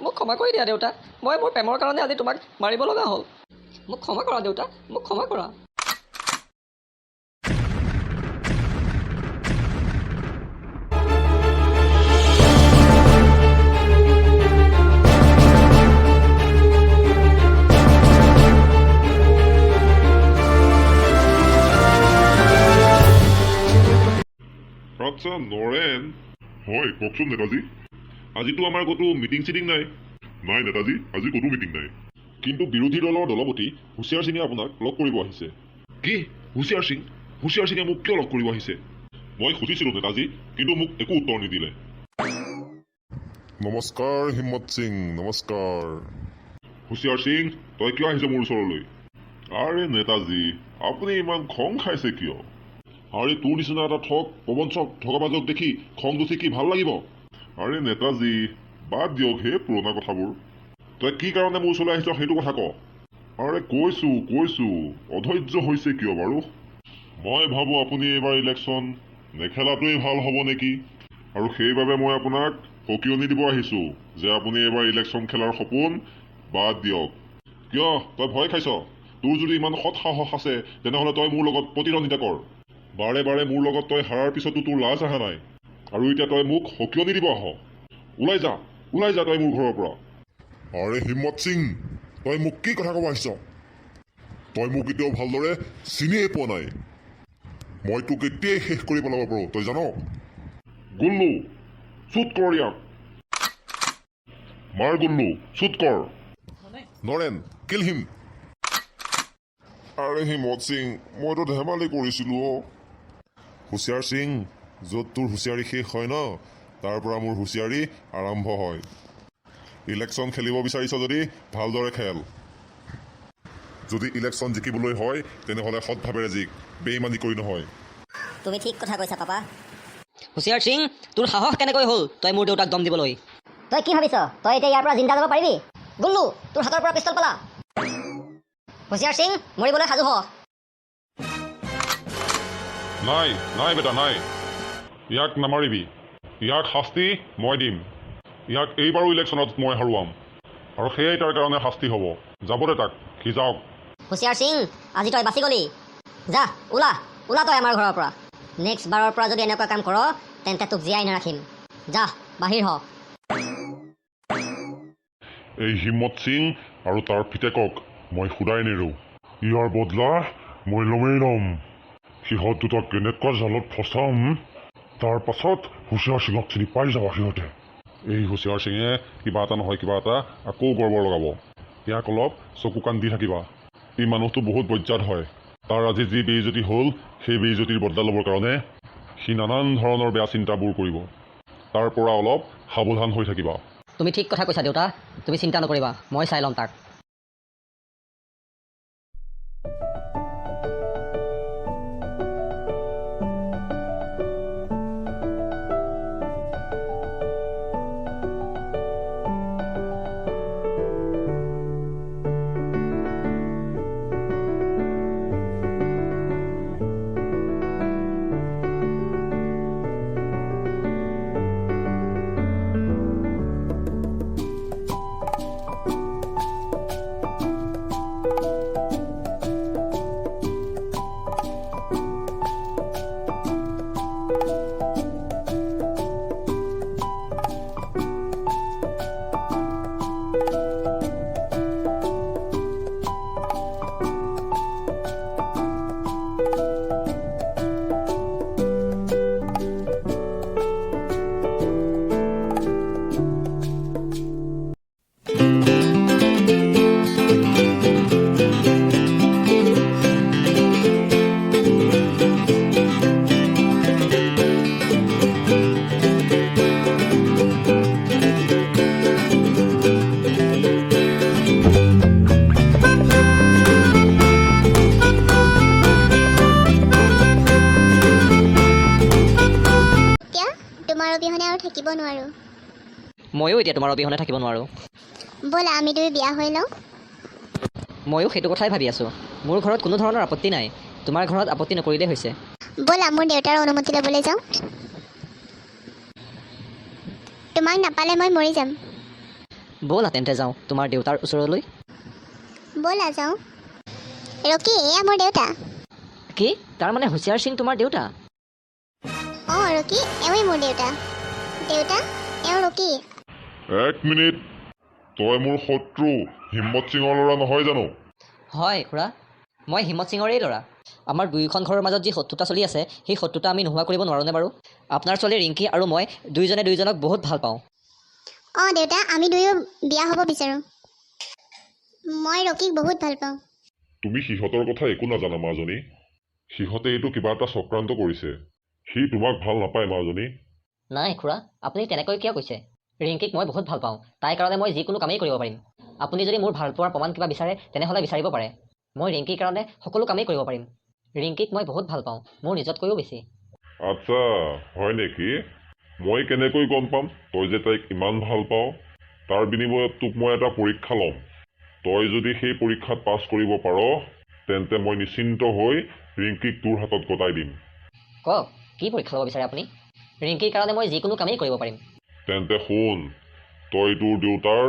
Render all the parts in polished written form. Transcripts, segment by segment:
মোক ক্ষমা কৰি দিয়া দেউতা, মই মোৰ প্ৰেমৰ কাৰণে আজি তোমাক মাৰিব লগা হ'ল। মোক ক্ষমা কৰা দেউতা, মোক ক্ষমা কৰা। আচ্ছা নৰেন, হয় কওকচোন নেতাজী। আজিতো আমাৰ ক'তো মিটিং চিটিং নাই? নাই নেতাজী, আজি ক'তো মিটিং নাই। কিন্তু বিৰোধী দলৰ দলপতি হুচিয়াৰ সিঙে আপোনাক লগ কৰিব আহিছে। কি? হুচিয়াৰ সিং? হুচিয়াৰ সিঙে মোক কিয় লগ কৰিব আহিছে? মই সুধিছিলোঁ নেতাজী, কিন্তু মোক একো উত্তৰ নিদিলে। নমস্কাৰ হিম্মত সিং, নমস্কাৰ। হুচিয়াৰ সিং, তই কিয় আহিছ মোৰ ওচৰলৈ? আৰে নেতাজী, আপুনি ইমান খং খাইছে কিয়? আৰে তোৰ নিচিনা এটা প্ৰবঞ্চক ঠগবাজক দেখি খং উঠি কি ভাল লাগিব? আৰে নেতাজী, বাদ দিয়ক হে পুৰণা কথাবোৰ। তই কি কাৰণে মোৰ ওচৰলৈ আহিছ সেইটো কথা ক। আৰে কৈছো অধৈৰ্য হৈছে কিয় বাৰু? মই ভাবোঁ আপুনি এইবাৰ ইলেকশ্যন নেখেলাটোৱেই ভাল হ'ব নেকি। আৰু সেইবাবে মই আপোনাক সকিয়নি দিব আহিছোঁ যে আপুনি এইবাৰ ইলেকশ্যন খেলাৰ সপোন বাদ দিয়ক। কিয় তই ভয় খাইছ? তোৰ যদি ইমান সৎ সাহস আছে তেনেহ'লে তই মোৰ লগত প্ৰতিদ্বন্দ্বিতা কৰ। বাৰে বাৰে মোৰ লগত তই হাৰাৰ পিছতো তোৰ লাজ অহা নাই, আৰু এতিয়া তই মোক সকিয়নি দিব আহ। ওলাই যা তই মোৰ ঘৰৰ পৰা। আৰে হিম্মত সিং, তই মোক কি কথা ক'ব আহিছ? তই মোক এতিয়াও ভালদৰে চিনিয়ে পোৱা নাই। মই তোক এতিয়াই শেষ কৰি পেলাব পাৰোঁ, তই জান? গুল্লু, শ্বুট কৰ ইয়াক। মাৰ গুল্লু, শ্বুট কৰ। নৰেন, কিল হিম। আৰে হিম্মত সিং, মইতো ধেমালি কৰিছিলোঁ অ'। হুচিয়াৰ সিং, য'ত তোৰ হুচিয়াৰী শেষ হয় ন, তাৰ পৰা মোৰ হুচিয়াৰী আৰম্ভ হয়। ইলেকশ্যন খেলিব বিচাৰিছ যদি ভালদৰে খেল। যদি ইলেকশ্যন জিকিবলৈ হয় তেনেহ'লে সৎভাৱেৰে জিক, বেইমানি কৰি নহয়। তুমি ঠিক কথা কৈছা পাপা। হুচিয়াৰ সিং, তোৰ সাহস কেনেকৈ হ'ল তই মোৰ দেউতাক দম দিবলৈ? তই কি ভাবিছ তই এতিয়া ইয়াৰ পৰা জিন্দা যাব পাৰিবি? গুল্লু, তোৰ হাতৰ পৰা পিষ্টল পালা। হুচিয়াৰ সিং, মৰিবলৈ সাজু হ। নাই বেটা নাই, ইয়াক নামাৰিবি। ইয়াক শাস্তি মই দিম। ইয়াক এইবাৰো ইলেকশ্যনত মই হাৰুৱাম, আৰু সেয়াই তাৰ কাৰণে শাস্তি হ'ব। যাব দে তাক, সি যাওক। হুচিয়াৰ সিং, আজি তই বাচি গলি। যা ওলা তই আমাৰ ঘৰৰ পৰা। নেক্সট বাৰৰ পৰা যদি এনেকুৱা কাম কৰ তেন্তে তোক জীয়াই নাৰাখিম। যা বাহিৰ হ। এই হিম্মত সিং আৰু তাৰ পিতেকক মই শুদাই নেৰোঁ। ইয়াৰ বদলা মই ল'ম। সিহঁত দুটাক কেনেকুৱা জালত ফচাম, তাৰ পাছত হুচিয়াৰ সিঙক চিনি পাই যাবা সিহঁতে। এই হুচিয়াৰ সিঙে কিবা এটা নহয় কিবা এটা আকৌ গৰ্বৰ লগাব। ইয়াক অলপ চকু কাণ দি থাকিবা। এই মানুহটো বহুত বজ্জাত হয়। তাৰ আজি যি বেইজ্জতি হ'ল সেই বেইজ্জতিৰ বদলা ল'বৰ কাৰণে সি নানান ধৰণৰ বেয়া চিন্তাবোৰ কৰিব। তাৰ পৰা অলপ সাৱধান হৈ থাকিবা। তুমি ঠিক কথা কৈছা দেউতা, তুমি চিন্তা নকৰিবা, মই চাই ল'ম তাক। অবিহনে আৰু থাকিব নোৱাৰোঁ। ময়ো এতিয়া তোমাৰ অবিহনে থাকিব নোৱাৰোঁ। ব'লা আমি দুয়ো বিয়া হৈ লওঁ। ময়ো সেইটো কথাই ভাবি আছোঁ। মোৰ ঘৰত কোনো ধৰণৰ আপত্তি নাই, তোমাৰ ঘৰত আপত্তি নকৰিলেই হৈছে। ব'লা মোৰ দেউতাৰ অনুমতি ল'বলৈ যাওঁ। তোমাক নাপালে মই মৰি যাম। ব'লা তেন্তে যাওঁ তোমাৰ দেউতাৰ ওচৰলৈ। ব'লা যাওঁ। ৰকি, এয়া মোৰ দেউতা। কি তাৰমানে হুচিয়াৰ সিং তোমাৰ দেউতা? অঁ ৰকি, এওঁৱেই মোৰ দেউতা। দেউতা, এওঁ ৰকি। এক মিনিট, তই মোৰ শত্ৰু হিম্মত সিঙৰ ল'ৰা নহয় জানো? হয় খুৰা, মই হিম্মত সিঙৰেই ল'ৰা। আমাৰ দুয়োখন ঘৰৰ মাজত যি শত্ৰুতা চলি আছে সেই শত্ৰুতা আমি নোহোৱা কৰিব নোৱাৰোঁনে বাৰু? আপোনাৰ ছোৱালী ৰিংকি আৰু মই দুয়োজনে দুয়োজনক বহুত ভাল পাওঁ। অঁ দেউতা, আমি দুয়ো বিয়া হ'ব বিচাৰোঁ। মই ৰকিক বহুত ভাল পাওঁ। তুমি সিহঁতৰ কথা একো নাজানা মাজনী। সিহঁতে এইটো কিবা এটা চক্ৰান্ত কৰিছে। সি তোমাক ভাল নাপায় মাজনী। নাই খুৰা, আপুনি তেনেকৈ কিয় কৈছে? ৰিংকিক মই বহুত ভাল পাওঁ, তাইৰ কাৰণে মই যিকোনো কামেই কৰিব পাৰিম। আপুনি যদি মোৰ ভাল পোৱাৰ প্ৰমাণ কিবা বিচাৰে তেনেহ'লে বিচাৰিব পাৰে। মই ৰিংকিৰ কাৰণে সকলো কামেই কৰিব পাৰিম। ৰিংকিক মই বহুত ভাল পাওঁ, মোৰ নিজতকৈও বেছি। আচ্ছা, হয় নেকি? মই কেনেকৈ গম পাম তই যে তাইক ইমান ভাল পাওঁ? তাৰ বিনিময়ত তোক মই এটা পৰীক্ষা ল'ম। তই যদি সেই পৰীক্ষাত পাছ কৰিব পাৰ তেন্তে মই নিশ্চিন্ত হৈ ৰিংকিক তোৰ হাতত গতাই দিম। কওক, কি পৰীক্ষা ল'ব বিচাৰে আপুনি? ৰিংকিৰ কাৰণে মই যিকোনো কামেই কৰিব পাৰিম। তেন্তে শুন, তই তোৰ দেউতাৰ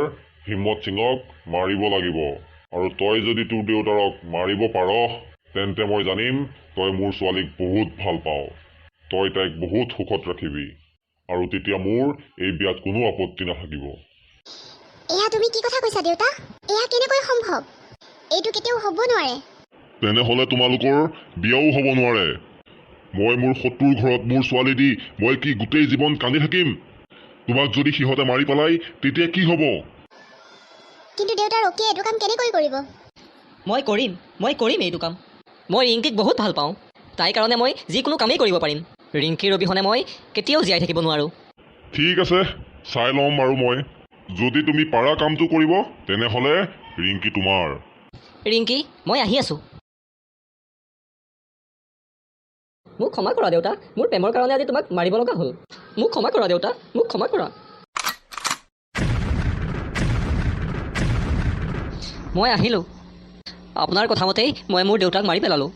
হিম্মত সিঙক মাৰিব লাগিব। আৰু তই যদি তোৰ দেউতাৰক মাৰিব পাৰ তেন্তে মই জানিম তই মোৰ ছোৱালীক বহুত ভাল পাওঁ। তই তাইক বহুত সুখত ৰাখিবি আৰু তেতিয়া মোৰ এই বিয়াত কোনো আপত্তি নাথাকিব। এয়া তুমি কি কথা কৈছা দেউতা? এয়া কেনেকৈ সম্ভৱ? এইটো কেতিয়াও হ'ব নোৱাৰে। তেনেহ'লে তোমালোকৰ বিয়াও হ'ব নোৱাৰে। মই মোৰ শত্ৰুৰ ঘৰত মোৰ ছোৱালী দি মই কি গোটেই জীৱন কান্দি থাকিম? তোমাক যদি সিহঁতে মাৰি পেলায় তেতিয়া কি হ'ব? কিন্তু দেউতা, ৰকিয়ে এইটো কাম কেনেকৈ কৰিব? মই কৰিম এইটো কাম। মই ৰিংকিক বহুত ভাল পাওঁ, তাইৰ কাৰণে মই যিকোনো কামেই কৰিব পাৰিম। ৰিংকিৰ অবিহনে মই কেতিয়াও জীয়াই থাকিব নোৱাৰোঁ। ঠিক আছে, চাই ল'ম বাৰু মই। যদি তুমি পাৰা কামটো কৰিব তেনেহ'লে ৰিংকি তোমাৰ। ৰিংকি, মই আহি আছোঁ। মোক ক্ষমা কৰা দেউতা, মোৰ প্ৰেমৰ কাৰণে আজি তোমাক মাৰিব লগা হ'ল। মোক ক্ষমা কৰা দেউতা, মোক ক্ষমা কৰা। মই আহিলোঁ। আপোনাৰ কথামতেই মই মোৰ দেউতাক মাৰি পেলালোঁ।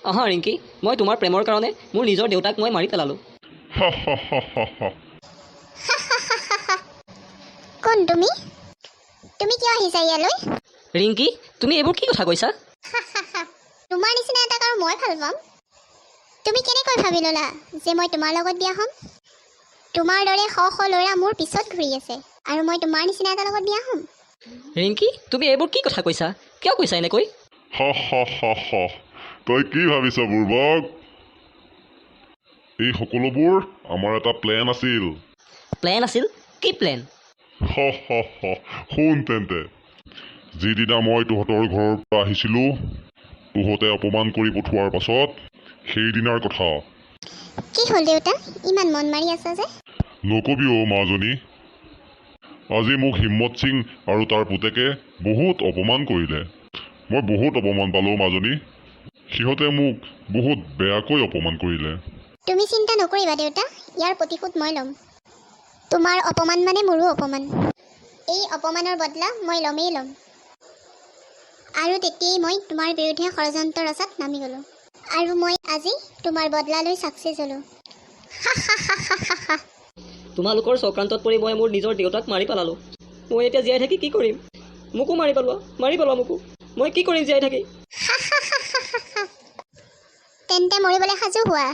আহা ৰিংকি, মই তোমাৰ প্ৰেমৰ কাৰণে মোৰ নিজৰ দেউতাক মই মাৰি পেলালোঁ। কোন তুমি? তুমি কিয় আহিছা ইয়ালৈ? ৰিংকি, তুমি এইবোৰ কি কথা কৈছা? তোমাৰ নিচিনা এটাক আৰু মই ভাল পাম? তুমি কেনেকৈ ভাবি ল'লা যে মই তোমাৰ লগত বিয়া হ'ম? তোমাৰ দৰে শ শ ল'ৰা মোৰ পিছত ঘূৰি আছে আৰু মই তোমাৰ নিচিনা এটাৰ লগত বিয়া হ'ম? ৰিংকি, তুমি এইবোৰ কি কথা কৈছা? কিয় কৈছা এনেকৈ? তই কি ভাবিছ বুৰ্বক? এই সকলোবোৰ আমাৰ এটা প্লেন আছিল। প্লেন আছিল? কি প্লেন? শুন তেন্তে, যিদিনা মই তহঁতৰ ঘৰৰ পৰা আহিছিলোঁ তহঁতে অপমান কৰি পঠোৱাৰ পাছত সেইদিনাৰ কথা। কি হ'ল দেউতা, ইমান মন মাৰি আছা যে? নকবি অ' মাজনী, আজি মোক হিম্মত সিং আৰু তাৰ পুতেকে বহুত অপমান কৰিলে। মই বহুত অপমান পালোঁ মাজনী। সিহঁতে মোক বহুত বেয়াকৈ অপমান কৰিলে। তুমি চিন্তা নকৰিবা দেউতা, ইয়াৰ প্ৰতিশোধ মই ল'ম। তোমাৰ অপমান মানে মোৰো অপমান। এই অপমানৰ বদলা মই ল'মেই ল'ম। আৰু তেতিয়াই মই তোমাৰ বিৰুদ্ধে ষড়যন্ত্ৰ ৰচাত নামি গ'লোঁ। আৰু মই আজি তোমাৰ বদলা লৈ ছাকচেছ হ'লোঁ। তোমালোকৰ চক্ৰান্তত পৰি মই মোৰ নিজৰ দেউতাক মাৰি পেলালোঁ। মই এতিয়া জীয়াই থাকি কি কৰিম? মোকো মাৰি পেলোৱা মোকো। মই কি কৰিম জীয়াই থাকি? তেন্তে মৰিবলৈ সাজু হোৱা।